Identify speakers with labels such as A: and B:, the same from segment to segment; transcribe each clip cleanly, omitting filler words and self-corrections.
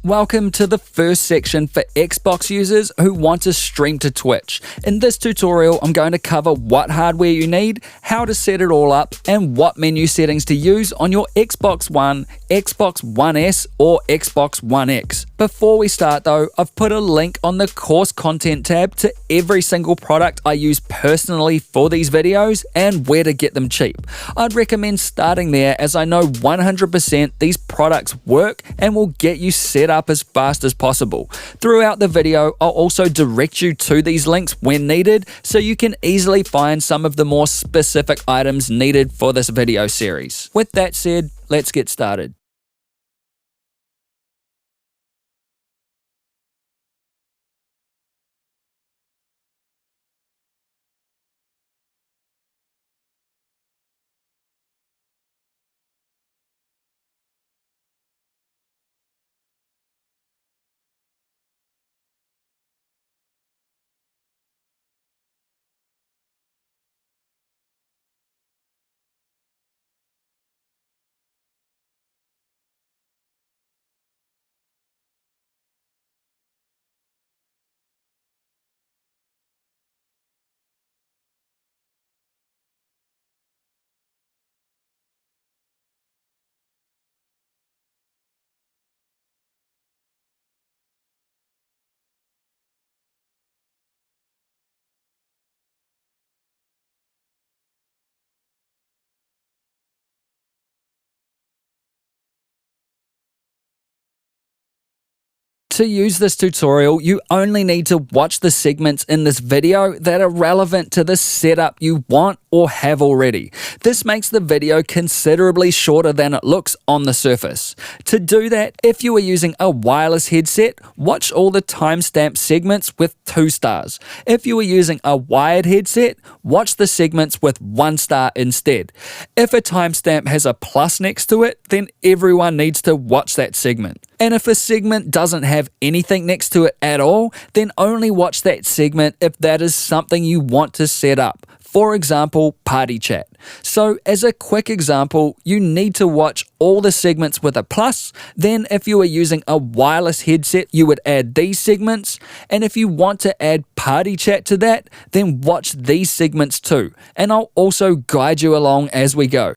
A: Welcome to the first section for Xbox users who want to stream to Twitch. In this tutorial, I'm going to cover what hardware you need, how to set it all up, and what menu settings to use on your Xbox One, Xbox One S, or Xbox One X. Before we start though, I've put a link on the course content tab to every single product I use personally for these videos and where to get them cheap. I'd recommend starting there as I know 100% these products work and will get you set up as fast as possible. Throughout the video, I'll also direct you to these links when needed so you can easily find some of the more specific items needed for this video series. With that said, let's get started. To use this tutorial, you only need to watch the segments in this video that are relevant to the setup you want or have already. This makes the video considerably shorter than it looks on the surface. To do that, if you are using a wireless headset, watch all the timestamp segments with 2 stars. If you are using a wired headset, watch the segments with 1 star instead. If a timestamp has a plus next to it, then everyone needs to watch that segment. And if a segment doesn't have anything next to it at all, then only watch that segment if that is something you want to set up. For example, party chat. So as a quick example, you need to watch all the segments with a plus. Then if you are using a wireless headset, you would add these segments. And if you want to add party chat to that, then watch these segments too. And I'll also guide you along as we go.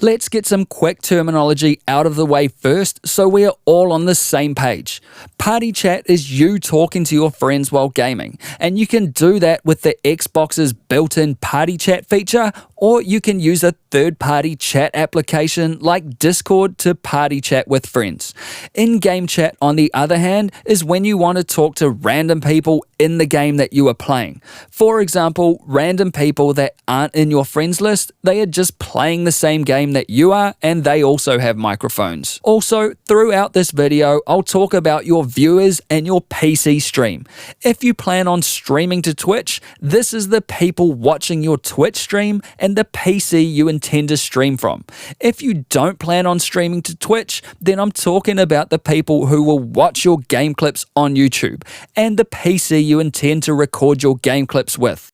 A: Let's get some quick terminology out of the way first so we are all on the same page. Party chat is you talking to your friends while gaming, and you can do that with the Xbox's built-in party chat feature, or you can use a third-party chat application like Discord to party chat with friends. In-game chat, on the other hand, is when you want to talk to random people in the game that you are playing. For example, random people that aren't in your friends list, they are just playing the same game that you are, and they also have microphones. Also, throughout this video, I'll talk about your viewers and your PC stream. If you plan on streaming to Twitch, this is the people watching your Twitch stream and the PC you intend to stream from. If you don't plan on streaming to Twitch, then I'm talking about the people who will watch your game clips on YouTube and the PC you intend to record your game clips with.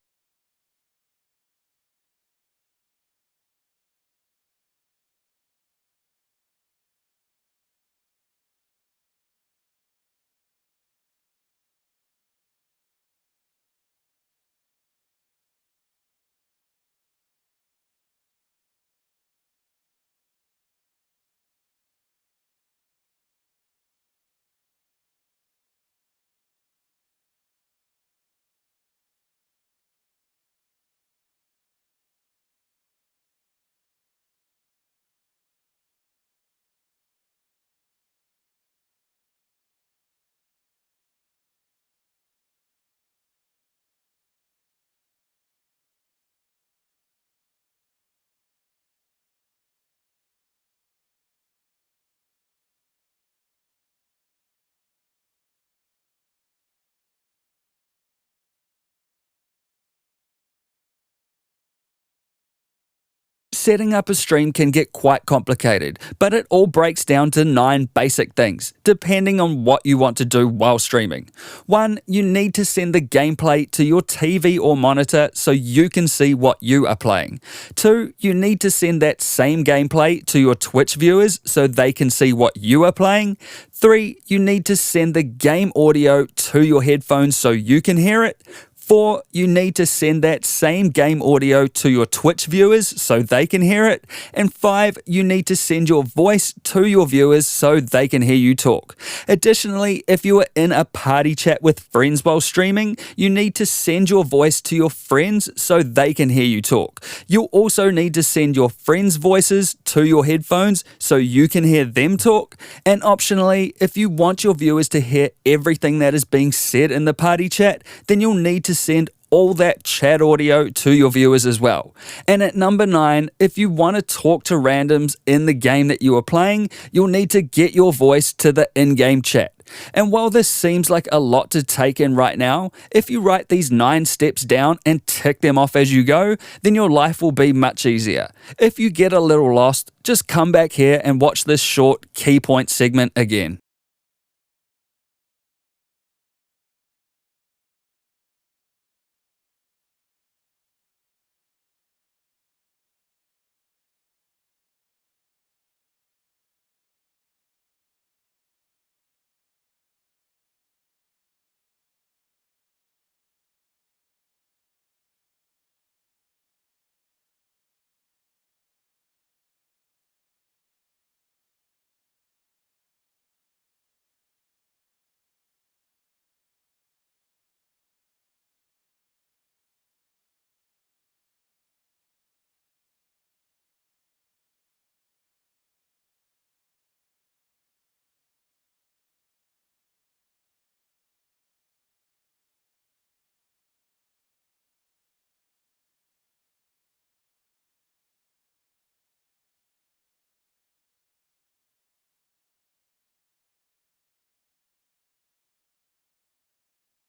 A: Setting up a stream can get quite complicated, but it all breaks down to 9 basic things, depending on what you want to do while streaming. 1. You need to send the gameplay to your TV or monitor so you can see what you are playing. 2. You need to send that same gameplay to your Twitch viewers so they can see what you are playing. 3. You need to send the game audio to your headphones so you can hear it. 4. You need to send that same game audio to your Twitch viewers so they can hear it. And 5. You need to send your voice to your viewers so they can hear you talk. Additionally, if you are in a party chat with friends while streaming, you need to send your voice to your friends so they can hear you talk. You'll also need to send your friends' voices to your headphones so you can hear them talk. And optionally, if you want your viewers to hear everything that is being said in the party chat, then you'll need to send all that chat audio to your viewers as well. And at number 9, if you want to talk to randoms in the game that you are playing, you'll need to get your voice to the in-game chat. And while this seems like a lot to take in right now, if you write these 9 steps down and tick them off as you go, then your life will be much easier. If you get a little lost, just come back here and watch this short key point segment again.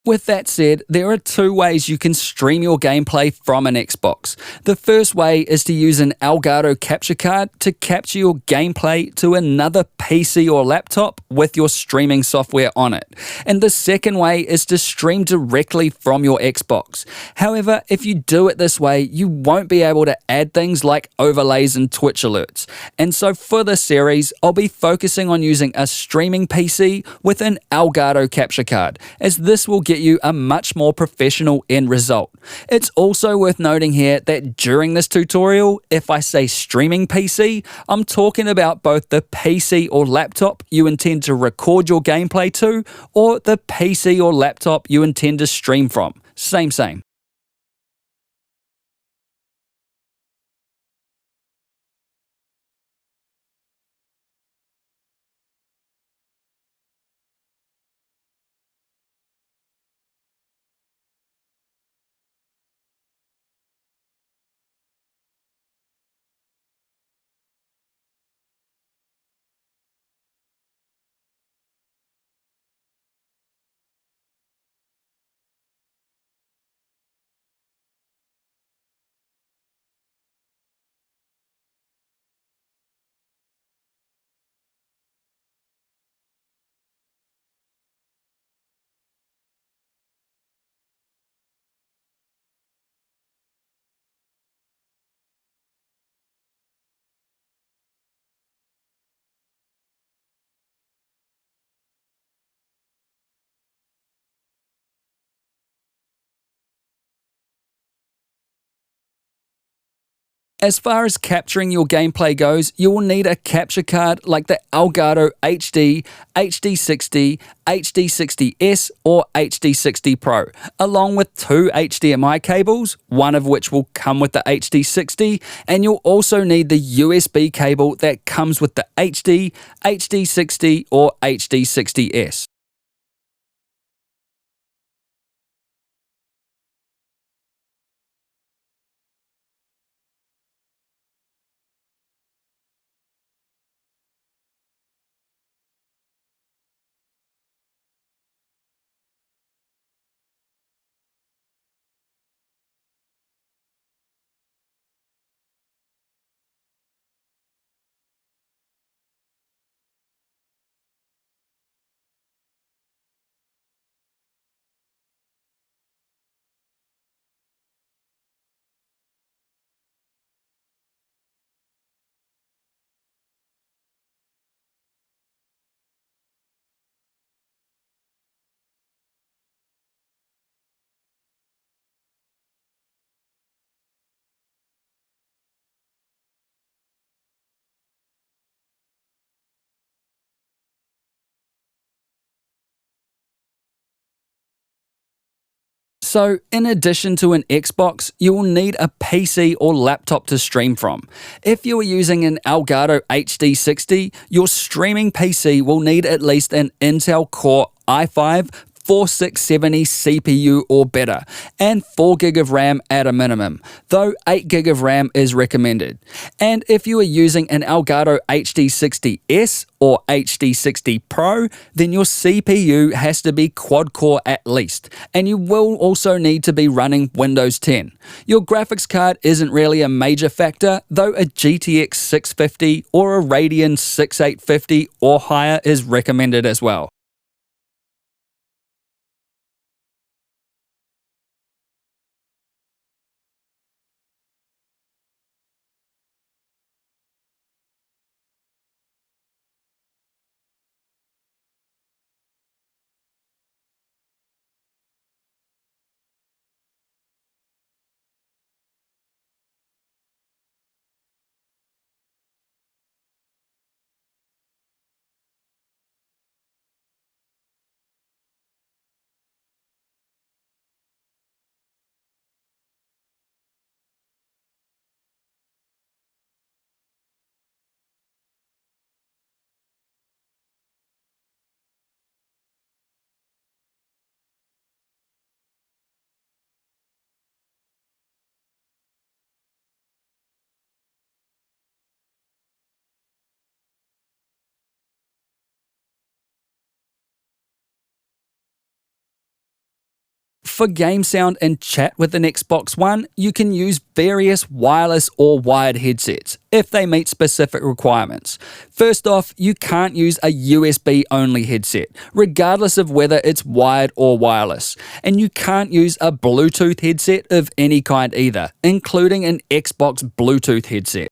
A: With that said, there are 2 ways you can stream your gameplay from an Xbox. The first way is to use an Elgato capture card to capture your gameplay to another PC or laptop with your streaming software on it. And the second way is to stream directly from your Xbox. However, if you do it this way, you won't be able to add things like overlays and Twitch alerts. And so for this series, I'll be focusing on using a streaming PC with an Elgato capture card, as this will get you a much more professional end result. It's also worth noting here that during this tutorial, if I say streaming PC, I'm talking about both the PC or laptop you intend to record your gameplay to, or the PC or laptop you intend to stream from. Same. As far as capturing your gameplay goes, you will need a capture card like the Elgato HD, HD60, HD60S, or HD60 Pro, along with 2 HDMI cables, one of which will come with the HD60, and you'll also need the USB cable that comes with the HD, HD60, or HD60S. So, in addition to an Xbox, you will need a PC or laptop to stream from. If you are using an Elgato HD60, your streaming PC will need at least an Intel Core i5 4670 CPU or better, and 4GB of RAM at a minimum, though 8GB of RAM is recommended. And if you are using an Elgato HD60S or HD60 Pro, then your CPU has to be quad-core at least, and you will also need to be running Windows 10. Your graphics card isn't really a major factor, though a GTX 650 or a Radeon 6850 or higher is recommended as well. For game sound and chat with an Xbox One, you can use various wireless or wired headsets if they meet specific requirements. First off, you can't use a USB only headset, regardless of whether it's wired or wireless. And you can't use a Bluetooth headset of any kind either, including an Xbox Bluetooth headset.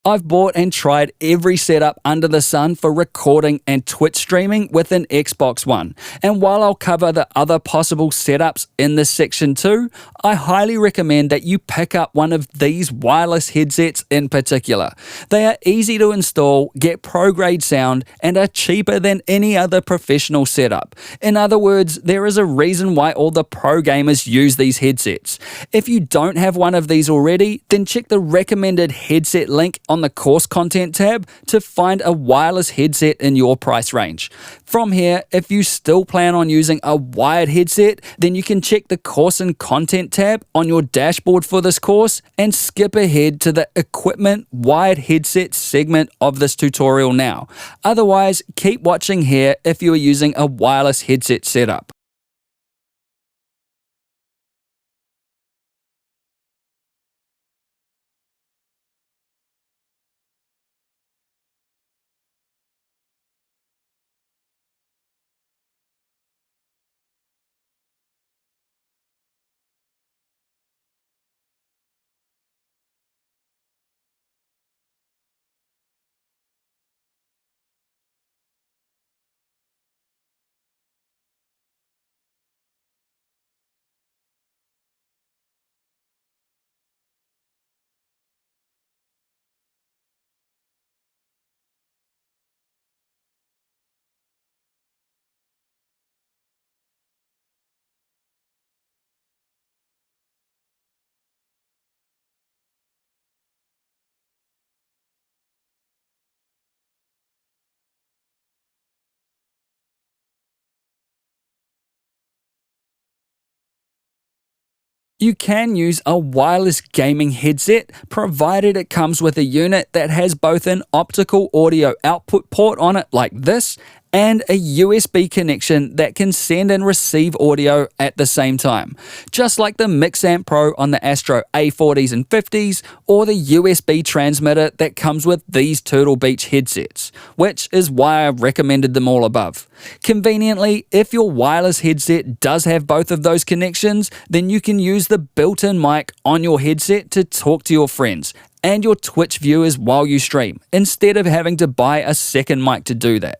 A: I've bought and tried every setup under the sun for recording and Twitch streaming with an Xbox One, and while I'll cover the other possible setups in this section too, I highly recommend that you pick up one of these wireless headsets in particular. They are easy to install, get pro-grade sound, and are cheaper than any other professional setup. In other words, there is a reason why all the pro gamers use these headsets. If you don't have one of these already, then check the recommended headset link on the course content tab to find a wireless headset in your price range. From here, if you still plan on using a wired headset, then you can check the course and content tab on your dashboard for this course and skip ahead to the equipment wired headset segment of this tutorial now. Otherwise, keep watching here if you are using a wireless headset setup. You can use a wireless gaming headset provided it comes with a unit that has both an optical audio output port on it like this and a USB connection that can send and receive audio at the same time, just like the Mixamp Pro on the Astro A40s and 50s or the USB transmitter that comes with these Turtle Beach headsets, which is why I recommended them all above. Conveniently, if your wireless headset does have both of those connections, then you can use the built-in mic on your headset to talk to your friends and your Twitch viewers while you stream, instead of having to buy a second mic to do that.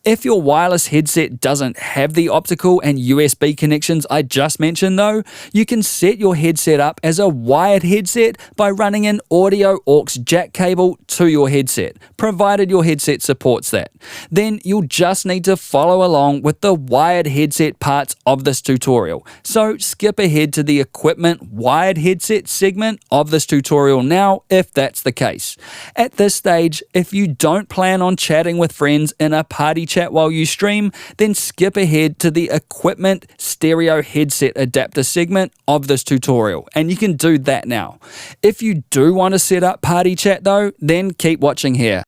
A: If your wireless headset doesn't have the optical and USB connections I just mentioned though, you can set your headset up as a wired headset by running an audio aux jack cable to your headset, provided your headset supports that. Then you'll just need to follow along with the wired headset parts of this tutorial. So skip ahead to the equipment wired headset segment of this tutorial now if that's the case. At this stage, if you don't plan on chatting with friends in a party chat while you stream, then skip ahead to the equipment stereo headset adapter segment of this tutorial, and you can do that now. If you do want to set up party chat though, then keep watching here.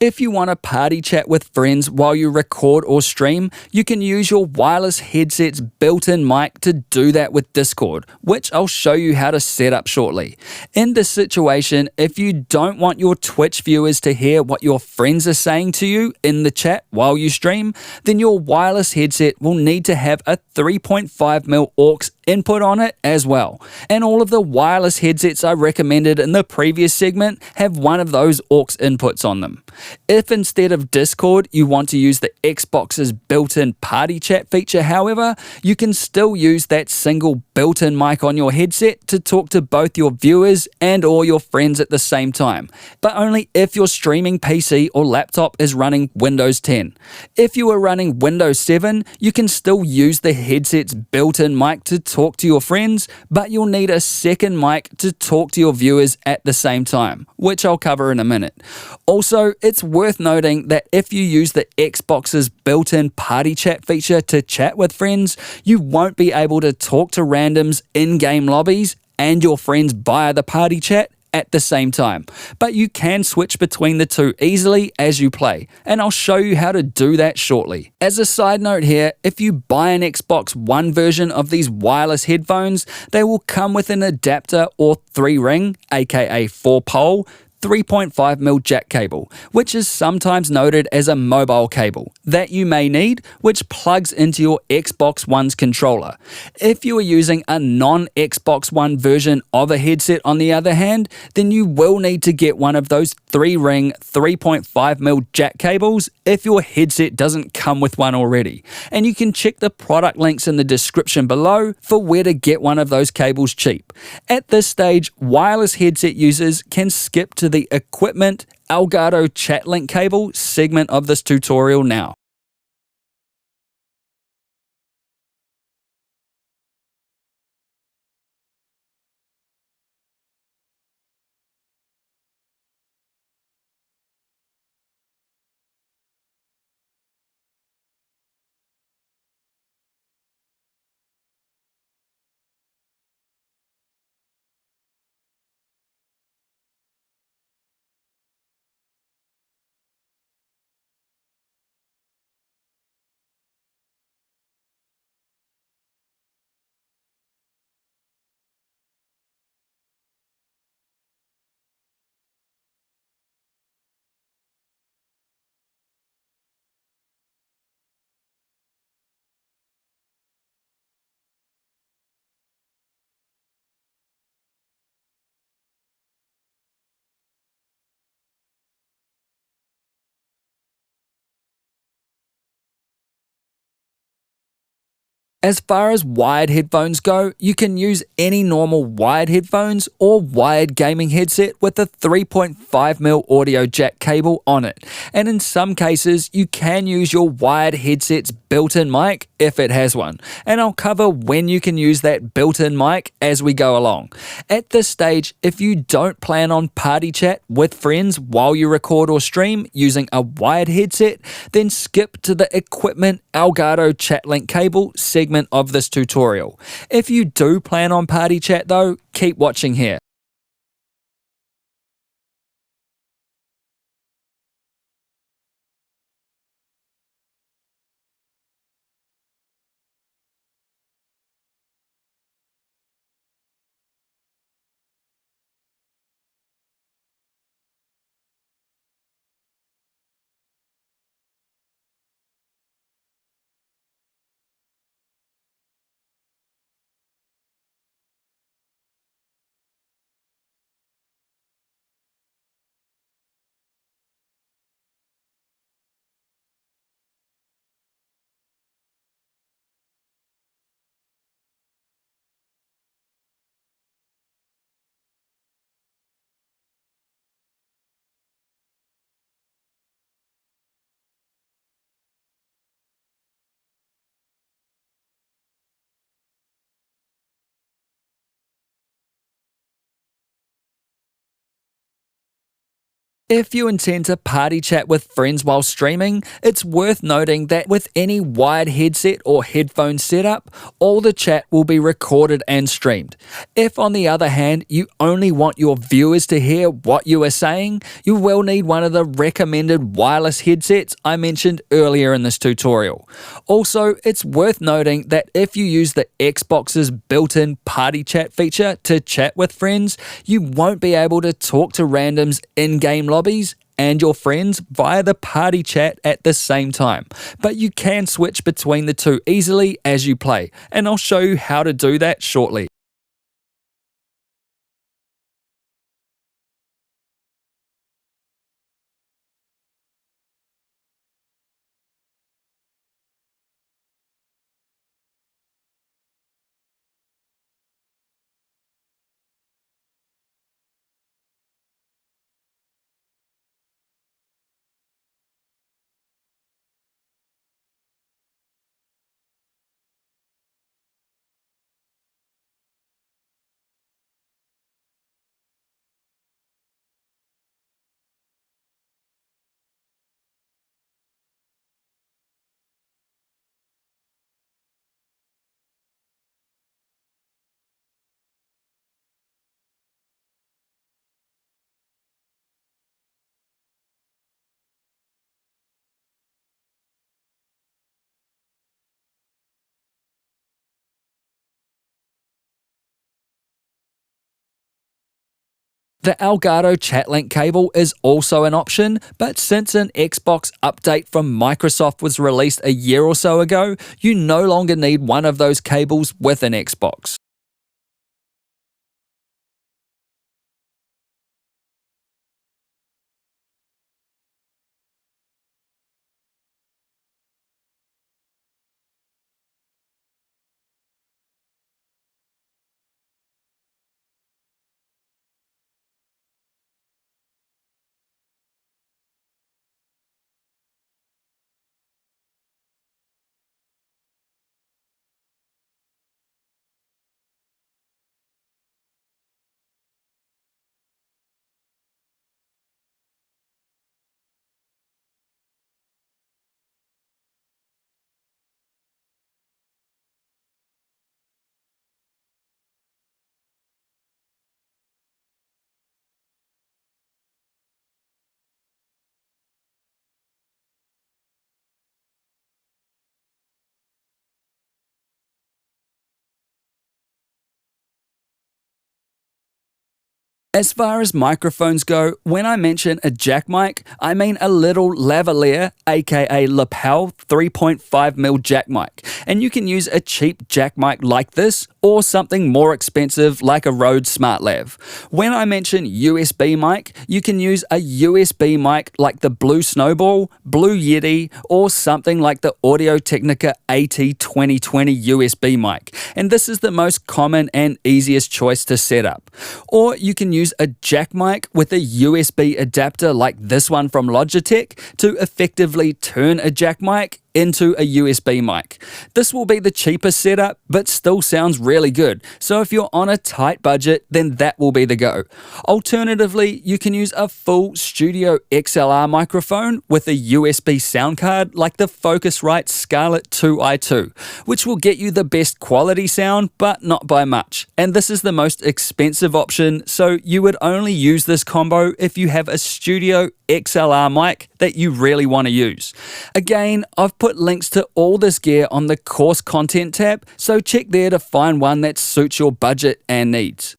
A: If you want to party chat with friends while you record or stream, you can use your wireless headset's built-in mic to do that with Discord, which I'll show you how to set up shortly. In this situation, if you don't want your Twitch viewers to hear what your friends are saying to you in the chat while you stream, then your wireless headset will need to have a 3.5mm aux input on it as well. And all of the wireless headsets I recommended in the previous segment have one of those aux inputs on them. If instead of Discord you want to use the Xbox's built-in party chat feature, however, you can still use that single built-in mic on your headset to talk to both your viewers and or your friends at the same time, but only if your streaming PC or laptop is running Windows 10. If you are running Windows 7, you can still use the headset's built-in mic to talk to your friends, but you'll need a second mic to talk to your viewers at the same time, which I'll cover in a minute. Also, it's worth noting that if you use the Xbox's built-in party chat feature to chat with friends, you won't be able to talk to randoms in game lobbies and your friends via the party chat at the same time. But you can switch between the two easily as you play, and I'll show you how to do that shortly. As a side note here, if you buy an Xbox One version of these wireless headphones, they will come with an adapter or 3-ring, aka 4-pole, 3.5mm jack cable, which is sometimes noted as a mobile cable that you may need, which plugs into your Xbox One's controller. If you are using a non-Xbox One version of a headset on the other hand, then you will need to get one of those 3-ring 3.5mm jack cables if your headset doesn't come with one already. And you can check the product links in the description below for where to get one of those cables cheap. At this stage, wireless headset users can skip to the equipment Elgato chat link cable segment of this tutorial now. As far as wired headphones go, you can use any normal wired headphones or wired gaming headset with a 3.5mm audio jack cable on it. And in some cases, you can use your wired headset's built-in mic if it has one. And I'll cover when you can use that built-in mic as we go along. At this stage, if you don't plan on party chat with friends while you record or stream using a wired headset, then skip to the Equipment Elgato Chat Link cable segment of this tutorial. If you do plan on party chat though, keep watching here. If you intend to party chat with friends while streaming, it's worth noting that with any wired headset or headphone setup, all the chat will be recorded and streamed. If, on the other hand, you only want your viewers to hear what you are saying, you will need one of the recommended wireless headsets I mentioned earlier in this tutorial. Also, it's worth noting that if you use the Xbox's built-in party chat feature to chat with friends, you won't be able to talk to randoms in-game lobbies and your friends via the party chat at the same time. But you can switch between the two easily as you play, and I'll show you how to do that shortly. The Elgato Chatlink cable is also an option, but since an Xbox update from Microsoft was released a year or so ago, you no longer need one of those cables with an Xbox. As far as microphones go, when I mention a jack mic, I mean a little lavalier, aka lapel 3.5mm jack mic. And you can use a cheap jack mic like this or something more expensive like a Rode SmartLav. When I mention USB mic, you can use a USB mic like the Blue Snowball, Blue Yeti, or something like the Audio-Technica AT2020 USB mic. And this is the most common and easiest choice to set up. Or you can use a jack mic with a USB adapter like this one from Logitech to effectively turn a jack mic into a USB mic. This will be the cheapest setup, but still sounds really good. So if you're on a tight budget, then that will be the go. Alternatively, you can use a full Studio XLR microphone with a USB sound card like the Focusrite Scarlett 2i2, which will get you the best quality sound, but not by much. And this is the most expensive option, so you would only use this combo if you have a Studio XLR mic that you really want to use. Again, I've put links to all this gear on the course content tab, so check there to find one that suits your budget and needs.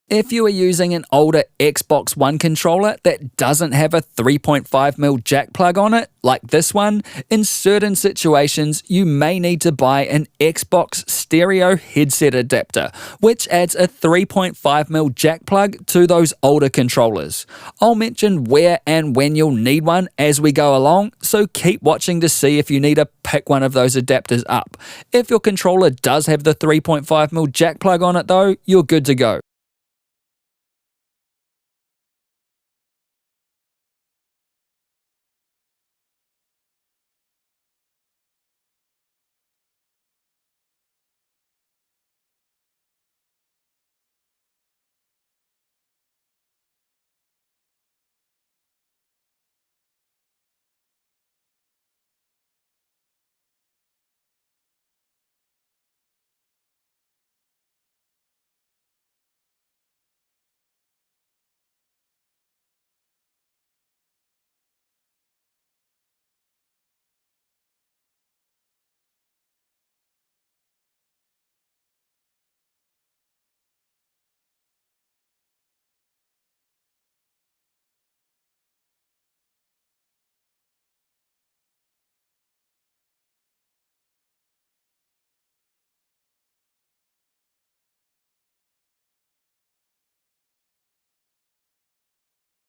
A: If you are using an older Xbox One controller that doesn't have a 3.5mm jack plug on it, like this one, in certain situations you may need to buy an Xbox stereo headset adapter, which adds a 3.5mm jack plug to those older controllers. I'll mention where and when you'll need one as we go along, so keep watching to see if you need to pick one of those adapters up. If your controller does have the 3.5mm jack plug on it though, you're good to go.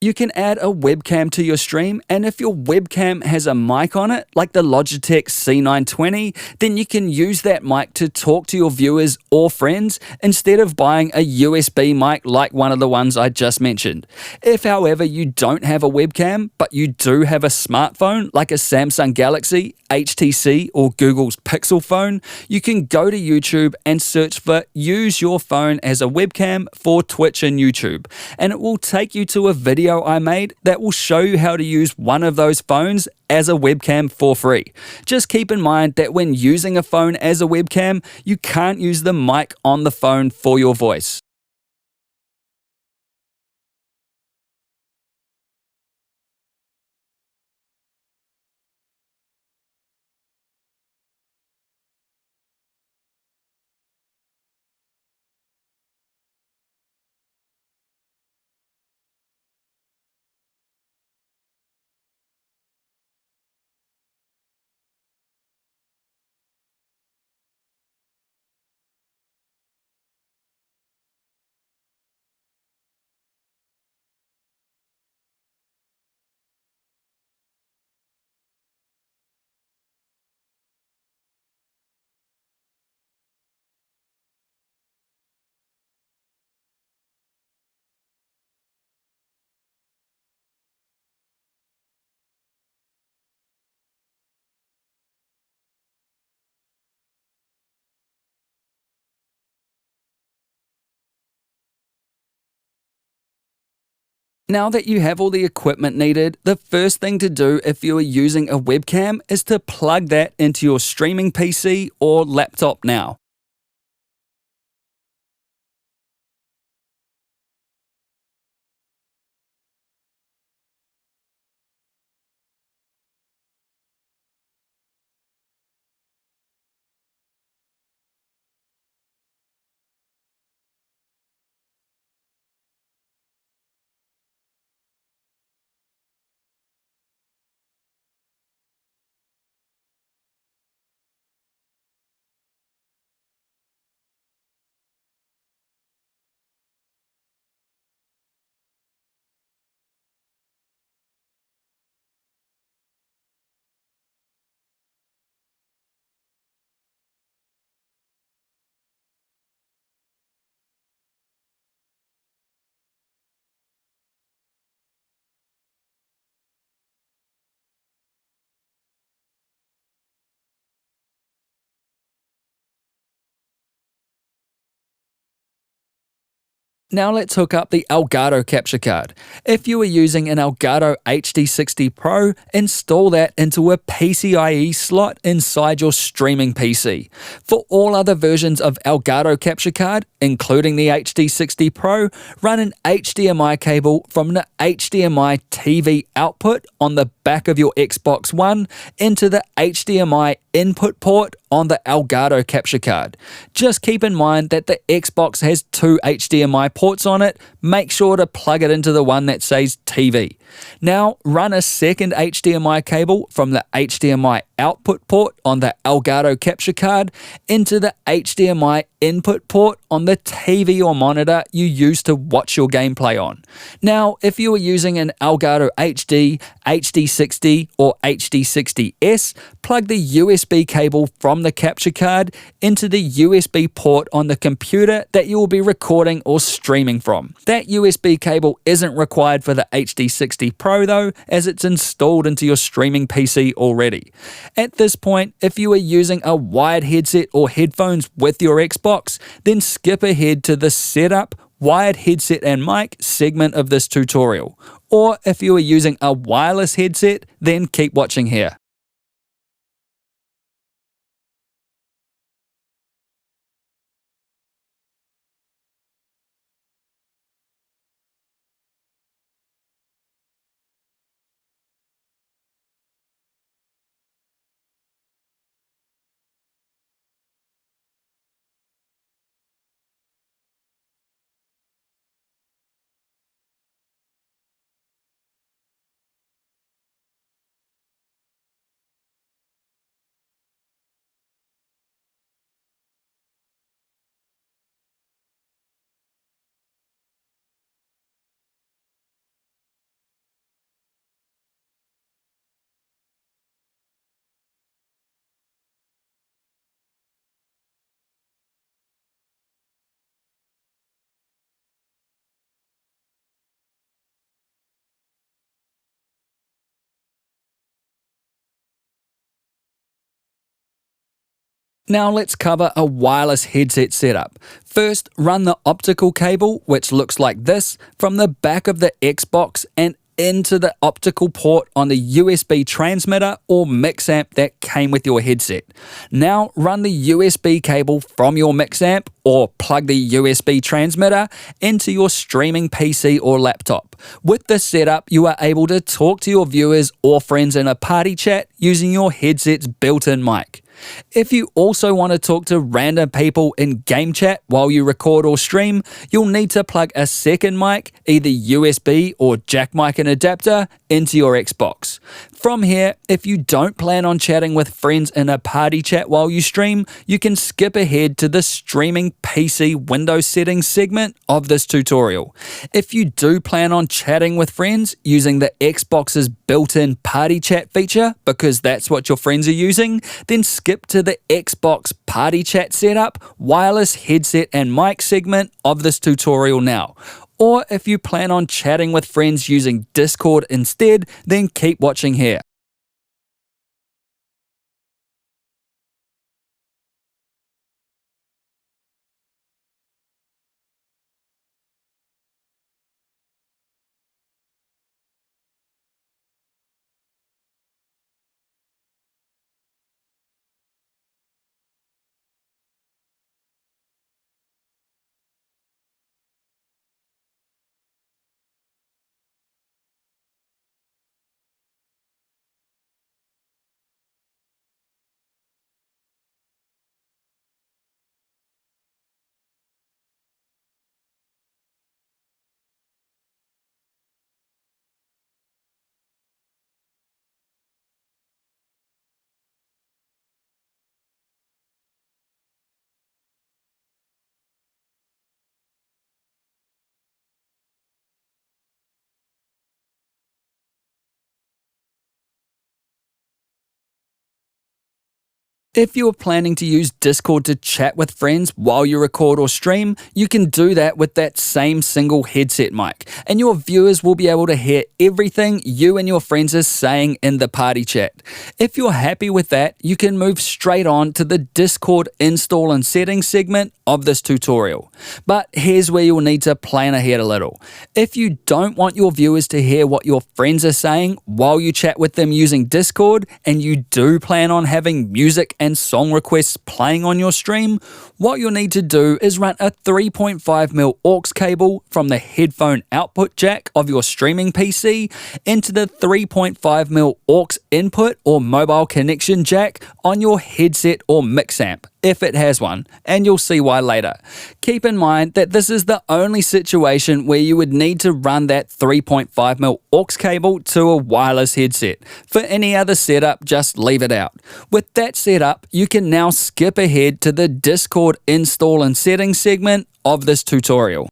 A: You can add a webcam to your stream, and if your webcam has a mic on it, like the Logitech C920, then you can use that mic to talk to your viewers or friends instead of buying a USB mic like one of the ones I just mentioned. If, however, you don't have a webcam, but you do have a smartphone like a Samsung Galaxy, HTC, or Google's Pixel phone, you can go to YouTube and search for "Use your phone as a webcam" for Twitch and YouTube, and it will take you to a video I made that will show you how to use one of those phones as a webcam for free. Just keep in mind that when using a phone as a webcam, you can't use the mic on the phone for your voice. Now that you have all the equipment needed, the first thing to do if you are using a webcam is to plug that into your streaming PC or laptop now. Now let's hook up the Elgato capture card. If you are using an Elgato HD60 Pro, install that into a PCIe slot inside your streaming PC. For all other versions of Elgato capture card, including the HD60 Pro, run an HDMI cable from the HDMI TV output on the back of your Xbox One into the HDMI input port on the Elgato capture card. Just keep in mind that the Xbox has two HDMI ports on it. Make sure to plug it into the one that says TV. Now run a second HDMI cable from the HDMI output port on the Elgato capture card into the HDMI input port on the TV or monitor you use to watch your gameplay on. Now, if you are using an Elgato HD, HD60 or HD60S, plug the USB cable from the capture card into the USB port on the computer that you will be recording or streaming from. That USB cable isn't required for the HD60 Pro though, as it's installed into your streaming PC already. At this point, if you are using a wired headset or headphones with your Xbox, then skip ahead to the Setup, Wired Headset and Mic segment of this tutorial. Or if you are using a wireless headset, then keep watching here. Now let's cover a wireless headset setup. First, run the optical cable, which looks like this, from the back of the Xbox and into the optical port on the USB transmitter or mix amp that came with your headset. Now run the USB cable from your mix amp or plug the USB transmitter into your streaming PC or laptop. With this setup, you are able to talk to your viewers or friends in a party chat using your headset's built-in mic. If you also want to talk to random people in game chat while you record or stream, you'll need to plug a second mic, either USB or jack mic and adapter, into your Xbox. From here, if you don't plan on chatting with friends in a party chat while you stream, you can skip ahead to the streaming PC Windows settings segment of this tutorial. If you do plan on chatting with friends using the Xbox's built-in party chat feature, because that's what your friends are using, then skip to the Xbox party chat setup, wireless headset and mic segment of this tutorial now. Or if you plan on chatting with friends using Discord instead, then keep watching here. If you are planning to use Discord to chat with friends while you record or stream, you can do that with that same single headset mic, and your viewers will be able to hear everything you and your friends are saying in the party chat. If you're happy with that, you can move straight on to the Discord install and settings segment of this tutorial. But here's where you'll need to plan ahead a little. If you don't want your viewers to hear what your friends are saying while you chat with them using Discord, and you do plan on having music and song requests playing on your stream, what you'll need to do is run a 3.5mm aux cable from the headphone output jack of your streaming PC into the 3.5mm aux input or mobile connection jack on your headset or mix amp, if it has one, and you'll see why later. Keep in mind that this is the only situation where you would need to run that 3.5mm aux cable to a wireless headset. For any other setup, just leave it out. With that set up, you can now skip ahead to the Discord install and settings segment of this tutorial.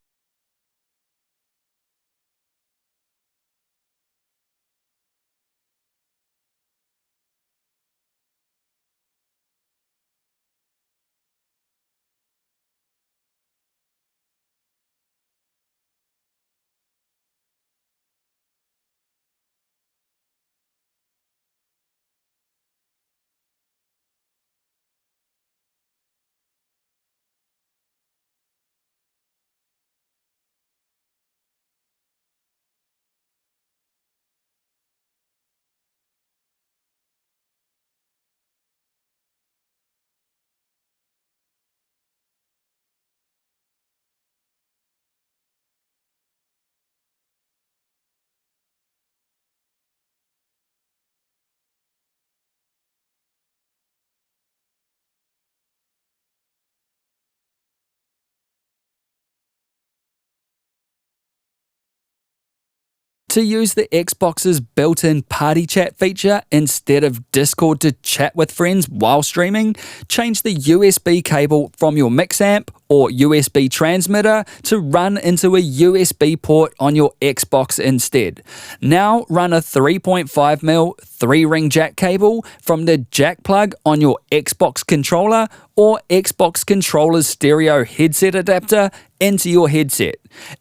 A: To use the Xbox's built-in party chat feature instead of Discord to chat with friends while streaming, change the USB cable from your mix amp or USB transmitter to run into a USB port on your Xbox instead. Now run a 3.5mm 3-ring jack cable from the jack plug on your Xbox controller or Xbox controller's stereo headset adapter into your headset.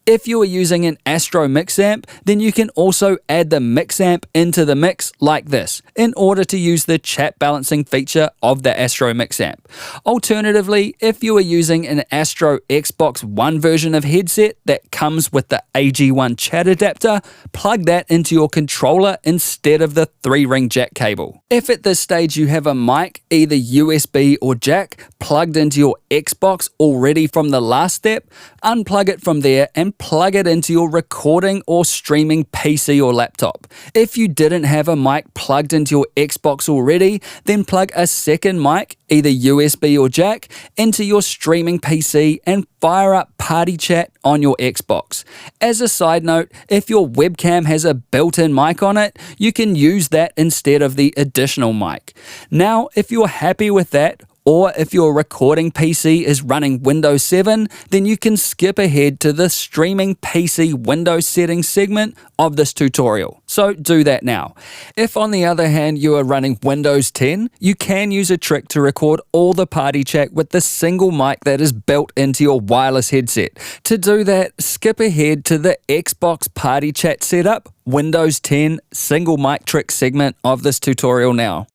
A: If you are using an Astro mix amp, then you can also add the mix amp into the mix like this in order to use the chat balancing feature of the Astro mix amp. Alternatively, if you are using an Astro Xbox One version of headset that comes with the AG1 chat adapter, plug that into your controller instead of the 3-ring jack cable. If at this stage you have a mic, either USB or jack, plugged into your Xbox already from the last step, unplug it from there and plug it into your recording or streaming PC or laptop. If you didn't have a mic plugged into your Xbox already, then plug a second mic, either USB or jack, into your streaming PC and fire up Party Chat on your Xbox. As a side note, if your webcam has a built-in mic on it, you can use that instead of the additional mic. Now, if you're happy with that, or if your recording PC is running Windows 7, then you can skip ahead to the streaming PC Windows settings segment of this tutorial. So do that now. If on the other hand you are running Windows 10, you can use a trick to record all the party chat with the single mic that is built into your wireless headset. To do that, skip ahead to the Xbox Party Chat setup, Windows 10 single mic trick segment of this tutorial now.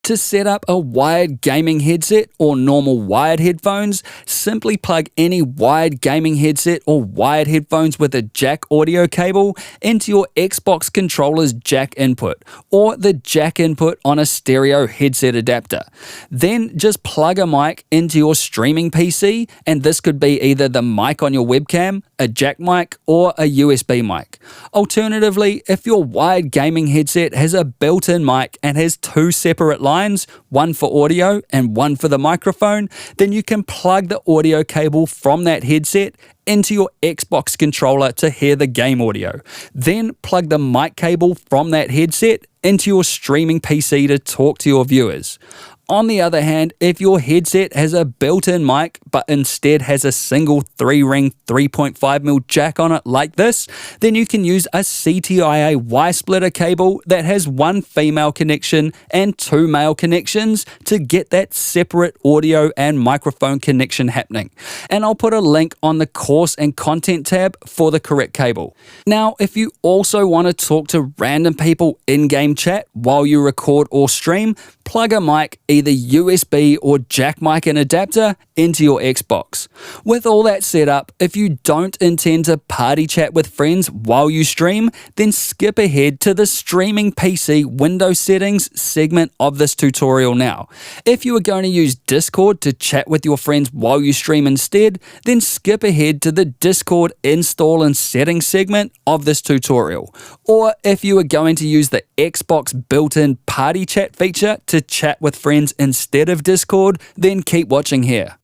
A: To set up a wired gaming headset or normal wired headphones, simply plug any wired gaming headset or wired headphones with a jack audio cable into your Xbox controller's jack input or the jack input on a stereo headset adapter. Then just plug a mic into your streaming PC, and this could be either the mic on your webcam, a jack mic, or a USB mic. Alternatively, if your wired gaming headset has a built-in mic and has two separate lines, one for audio and one for the microphone, then you can plug the audio cable from that headset into your Xbox controller to hear the game audio. Then plug the mic cable from that headset into your streaming PC to talk to your viewers. On the other hand, if your headset has a built-in mic but instead has a single 3-ring 3.5mm jack on it like this, then you can use a CTIA Y-splitter cable that has one female connection and two male connections to get that separate audio and microphone connection happening. And I'll put a link on the course and content tab for the correct cable. Now, if you also want to talk to random people in-game chat while you record or stream, plug a mic, either USB or jack mic and adapter, into your Xbox. With all that set up, if you don't intend to party chat with friends while you stream, then skip ahead to the streaming PC Windows settings segment of this tutorial now. If you are going to use Discord to chat with your friends while you stream instead, then skip ahead to the Discord install and settings segment of this tutorial. Or if you are going to use the Xbox built-in party chat feature to chat with friends instead of Discord, then keep watching here.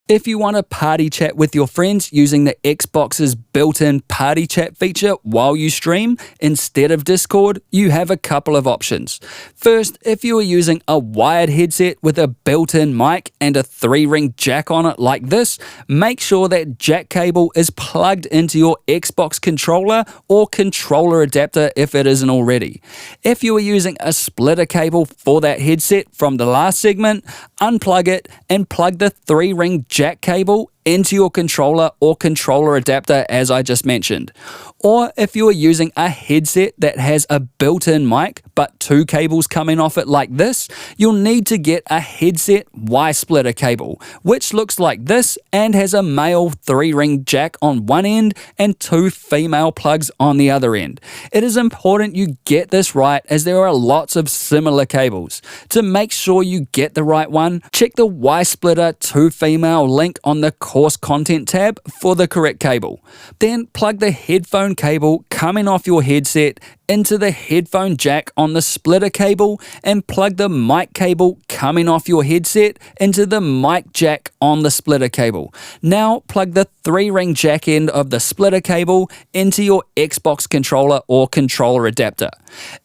A: If you want to party chat with your friends using the Xbox's built-in party chat feature while you stream instead of Discord, you have a couple of options. First, if you are using a wired headset with a built-in mic and a 3-ring jack on it like this, make sure that jack cable is plugged into your Xbox controller or controller adapter if it isn't already. If you are using a splitter cable for that headset from the last segment, unplug it and plug the 3-ring jack cable into your controller or controller adapter as I just mentioned. Or if you are using a headset that has a built-in mic but two cables coming off it like this, you'll need to get a headset Y-splitter cable, which looks like this and has a male 3-ring jack on one end and two female plugs on the other end. It is important you get this right as there are lots of similar cables. To make sure you get the right one, check the Y-splitter to female link on the course content tab for the correct cable. Then plug the headphone cable coming off your headset into the headphone jack on the splitter cable and plug the mic cable coming off your headset into the mic jack on the splitter cable. Now plug the 3-ring jack end of the splitter cable into your Xbox controller or controller adapter.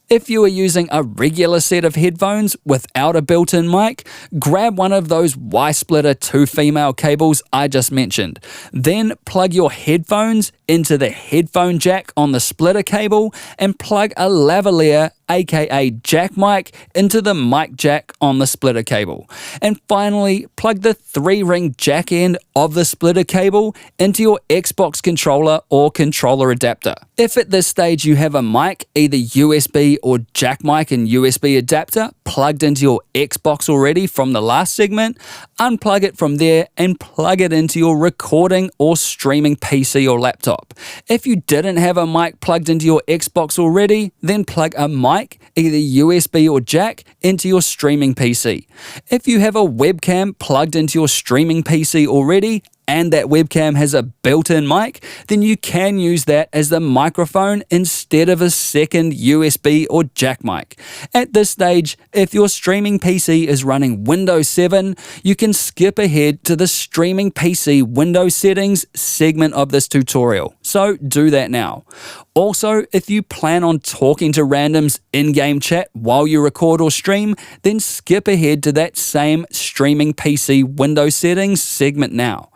A: If you are using a regular set of headphones without a built-in mic, grab one of those Y-splitter to female cables I just mentioned. Then plug your headphones into the headphone jack on the splitter cable and plug a lavalier aka jack mic into the mic jack on the splitter cable. And finally, plug the 3-ring jack end of the splitter cable into your Xbox controller or controller adapter. If at this stage you have a mic, either USB or jack mic and USB adapter, plugged into your Xbox already from the last segment, unplug it from there and plug it into your recording or streaming PC or laptop. If you didn't have a mic plugged into your Xbox already, then plug a mic, either USB or jack, into your streaming PC. If you have a webcam plugged into your streaming PC already, and that webcam has a built-in mic, then you can use that as the microphone instead of a second USB or jack mic. At this stage, if your streaming PC is running Windows 7, you can skip ahead to the streaming PC Windows settings segment of this tutorial. So do that now. Also, if you plan on talking to randoms in-game chat while you record or stream, then skip ahead to that same streaming PC Windows settings segment now.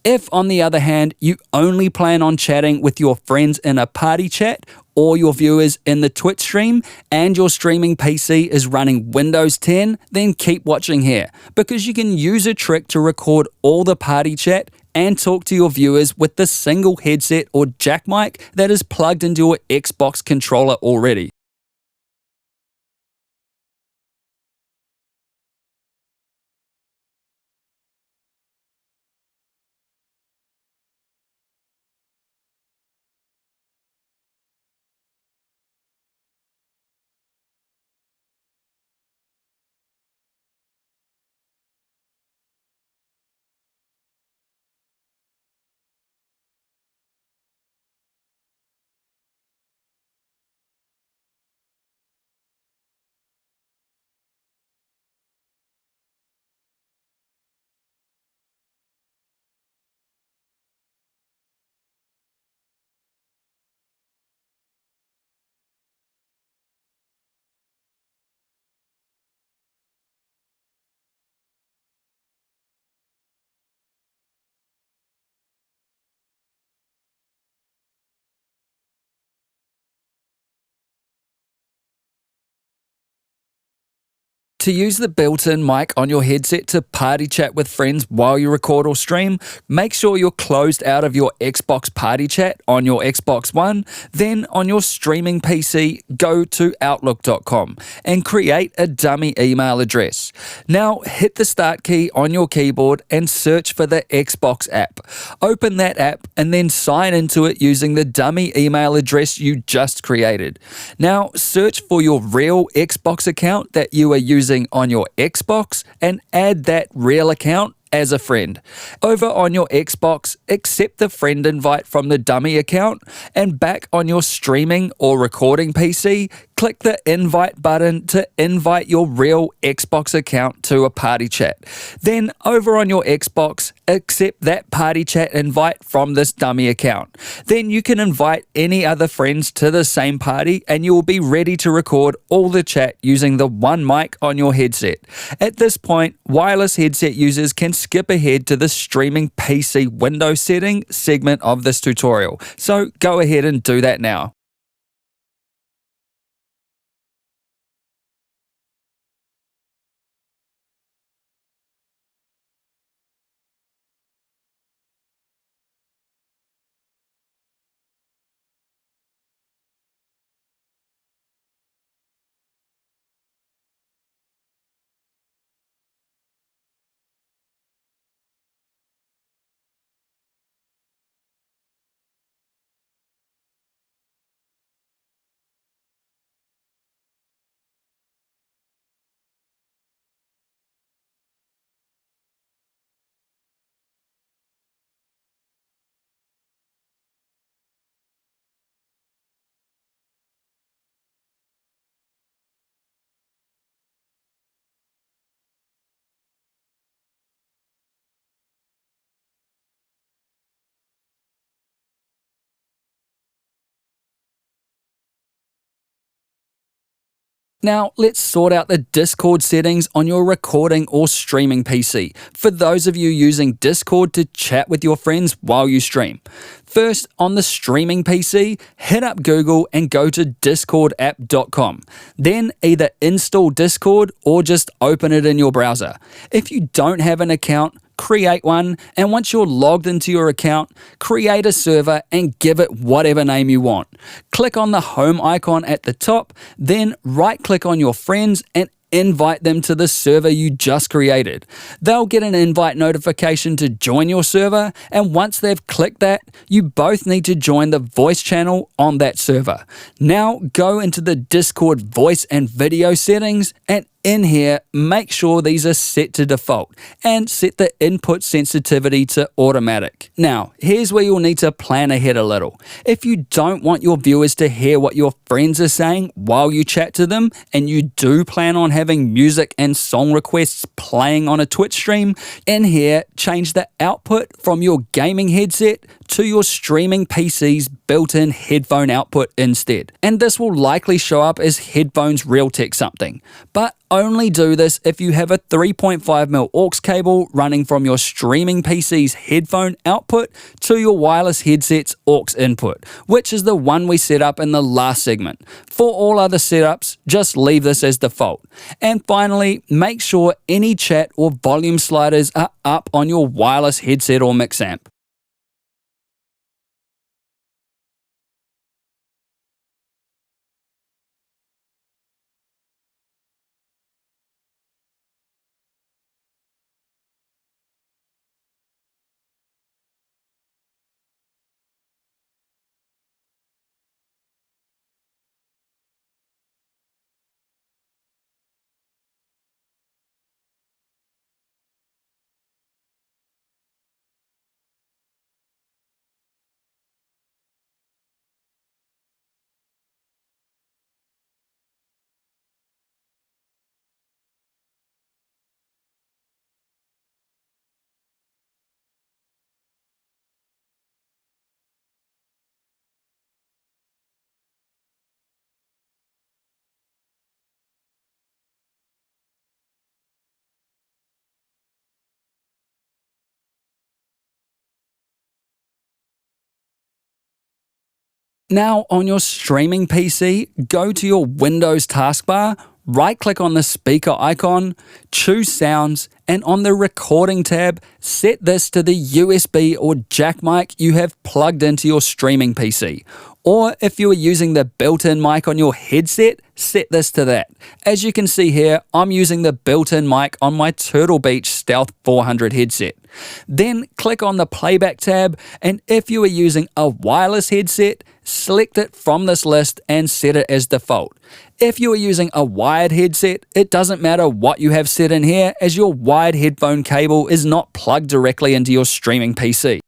A: If, on the other hand, you only plan on chatting with your friends in a party chat or your viewers in the Twitch stream and your streaming PC is running Windows 10, then keep watching here because you can use a trick to record all the party chat and talk to your viewers with the single headset or jack mic that is plugged into your Xbox controller already. To use the built-in mic on your headset to party chat with friends while you record or stream, make sure you're closed out of your Xbox party chat on your Xbox One. Then on your streaming PC, go to Outlook.com and create a dummy email address. Now hit the Start key on your keyboard and search for the Xbox app. Open that app and then sign into it using the dummy email address you just created. Now search for your real Xbox account that you are using on your Xbox and add that real account as a friend. Over on your Xbox, accept the friend invite from the dummy account, and back on your streaming or recording PC, click the invite button to invite your real Xbox account to a party chat. Then over on your Xbox, accept that party chat invite from this dummy account. Then you can invite any other friends to the same party and you will be ready to record all the chat using the one mic on your headset. At this point, wireless headset users can skip ahead to the streaming PC Windows setting segment of this tutorial. So go ahead and do that now. Now, let's sort out the Discord settings on your recording or streaming PC, for those of you using Discord to chat with your friends while you stream. First, on the streaming PC, hit up Google and go to discordapp.com. Then either install Discord or just open it in your browser. If you don't have an account, create one, and once you're logged into your account, create a server and give it whatever name you want. Click on the home icon at the top, then right-click on your friends and invite them to the server you just created. They'll get an invite notification to join your server, and once they've clicked that, you both need to join the voice channel on that server. Now go into the Discord voice and video settings, and in here, make sure these are set to default and set the input sensitivity to automatic. Now, here's where you'll need to plan ahead a little. If you don't want your viewers to hear what your friends are saying while you chat to them, and you do plan on having music and song requests playing on a Twitch stream, in here, change the output from your gaming headset to your streaming PC's built-in headphone output instead. And this will likely show up as headphones Realtek something. But only do this if you have a 3.5mm aux cable running from your streaming PC's headphone output to your wireless headset's aux input, which is the one we set up in the last segment. For all other setups, just leave this as default. And finally, make sure any chat or volume sliders are up on your wireless headset or mix amp. Now on your streaming PC, go to your Windows taskbar, right-click on the speaker icon, choose Sounds, and on the Recording tab, set this to the USB or jack mic you have plugged into your streaming PC. Or if you are using the built-in mic on your headset, set this to that. As you can see here, I'm using the built-in mic on my Turtle Beach Stealth 400 headset. Then click on the Playback tab, and if you are using a wireless headset, select it from this list and set it as default. If you are using a wired headset, it doesn't matter what you have set in here, as your wired headphone cable is not plugged directly into your streaming PC.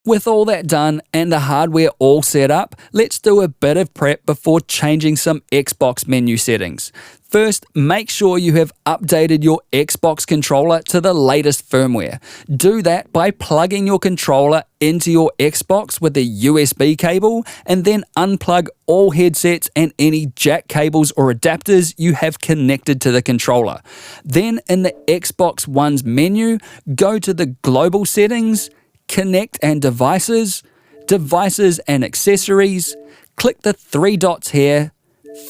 A: With all that done and the hardware all set up, let's do a bit of prep before changing some Xbox menu settings. First, make sure you have updated your Xbox controller to the latest firmware. Do that by plugging your controller into your Xbox with a USB cable, and then unplug all headsets and any jack cables or adapters you have connected to the controller. Then in the Xbox One's menu, go to the Global Settings, Connect and Devices, Devices and Accessories, click the three dots here,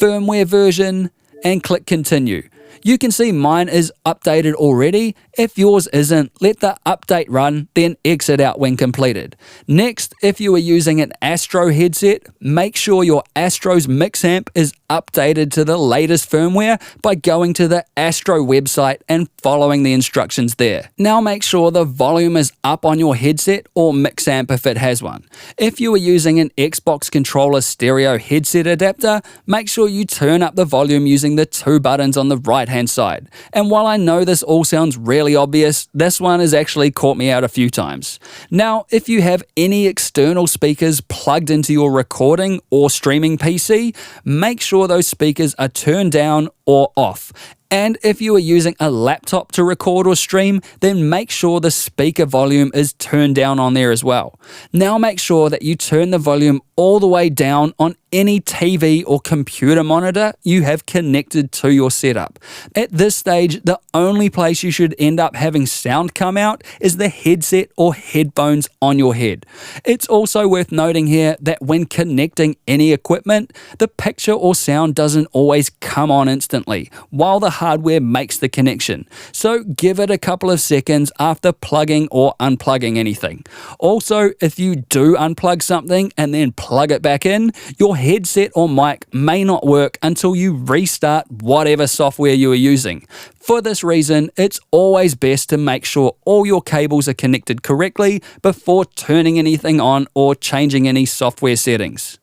A: Firmware Version, and click Continue. You can see mine is updated already. If yours isn't, let the update run, then exit out when completed. Next, if you are using an Astro headset, make sure your Astro's mix amp is updated to the latest firmware by going to the Astro website and following the instructions there. Now make sure the volume is up on your headset or mix amp if it has one. If you are using an Xbox controller stereo headset adapter, make sure you turn up the volume using the two buttons on the right hand side. And while I know this all sounds really obvious, this one has actually caught me out a few times. Now, if you have any external speakers plugged into your recording or streaming PC, make sure those speakers are turned down or off. And if you are using a laptop to record or stream, then make sure the speaker volume is turned down on there as well. Now make sure that you turn the volume all the way down on any TV or computer monitor you have connected to your setup. At this stage, the only place you should end up having sound come out is the headset or headphones on your head. It's also worth noting here that when connecting any equipment, the picture or sound doesn't always come on instantly, while the hardware makes the connection. So give it a couple of seconds after plugging or unplugging anything. Also, if you do unplug something and then plug it back in, your headset or mic may not work until you restart whatever software you are using. For this reason, it's always best to make sure all your cables are connected correctly before turning anything on or changing any software settings.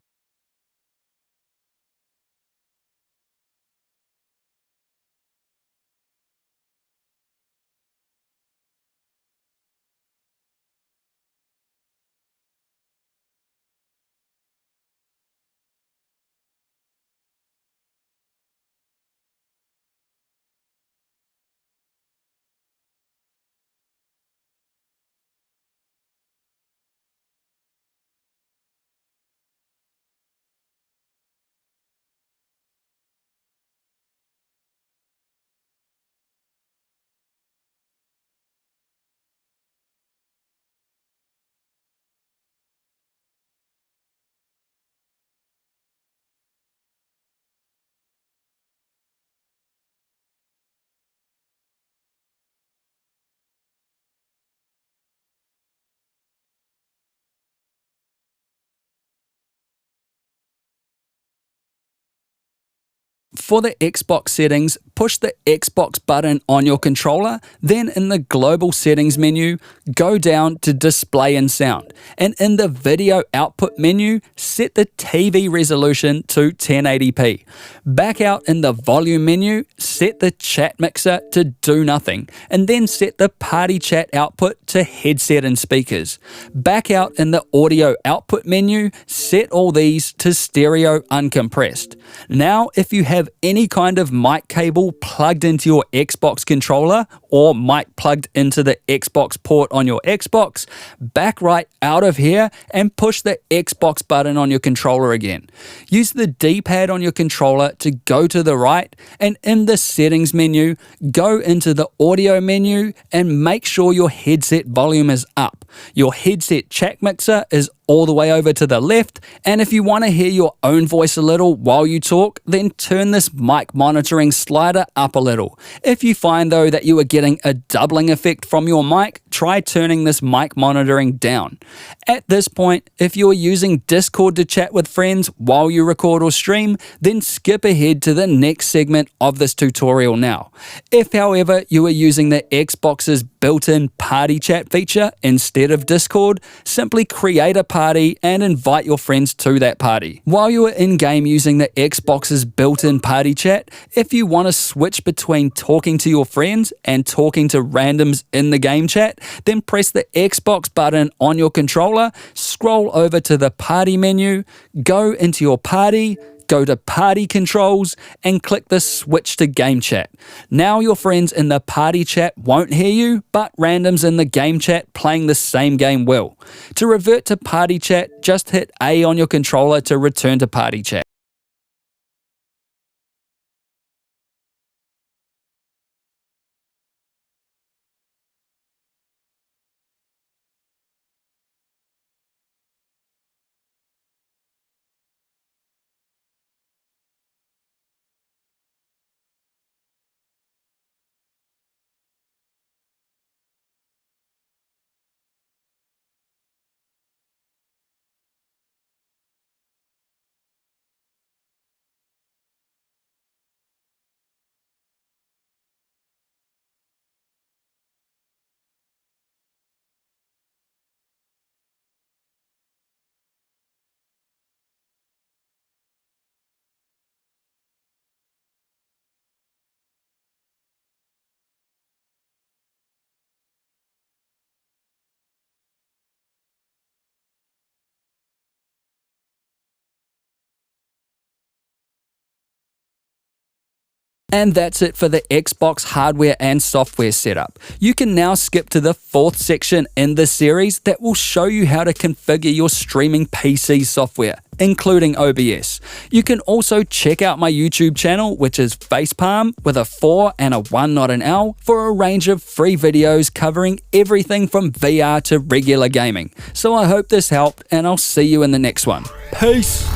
A: For the Xbox settings, push the Xbox button on your controller, then in the global settings menu, go down to display and sound, and in the video output menu, set the TV resolution to 1080p. Back out in the volume menu, set the chat mixer to do nothing, and then set the party chat output to headset and speakers. Back out in the audio output menu, set all these to stereo uncompressed. Now, if you have any kind of mic cable plugged into your Xbox controller or mic plugged into the Xbox port on your Xbox, back right out of here and push the Xbox button on your controller again. Use the D-pad on your controller to go to the right, and in the settings menu, go into the audio menu and make sure your headset volume is up. Your headset chat mixer is all the way over to the left, and if you want to hear your own voice a little while you talk, then turn this mic monitoring slider up a little. If you find though that you are getting a doubling effect from your mic, try turning this mic monitoring down. At this point, if you are using Discord to chat with friends while you record or stream, then skip ahead to the next segment of this tutorial now. If however you are using the Xbox's built-in party chat feature instead of Discord, simply create a party and invite your friends to that party. While you are in-game using the Xbox's built-in party chat, if you want to switch between talking to your friends and talking to randoms in the game chat, then press the Xbox button on your controller, scroll over to the party menu, go into your party, go to Party Controls, and click the Switch to Game Chat. Now your friends in the party chat won't hear you, but randoms in the game chat playing the same game will. To revert to party chat, just hit A on your controller to return to party chat. And that's it for the Xbox hardware and software setup. You can now skip to the fourth section in this series that will show you how to configure your streaming PC software, including OBS. You can also check out my YouTube channel, which is Facepalm with a 4 and a 1, not an L, for a range of free videos covering everything from VR to regular gaming. So I hope this helped, and I'll see you in the next one. Peace!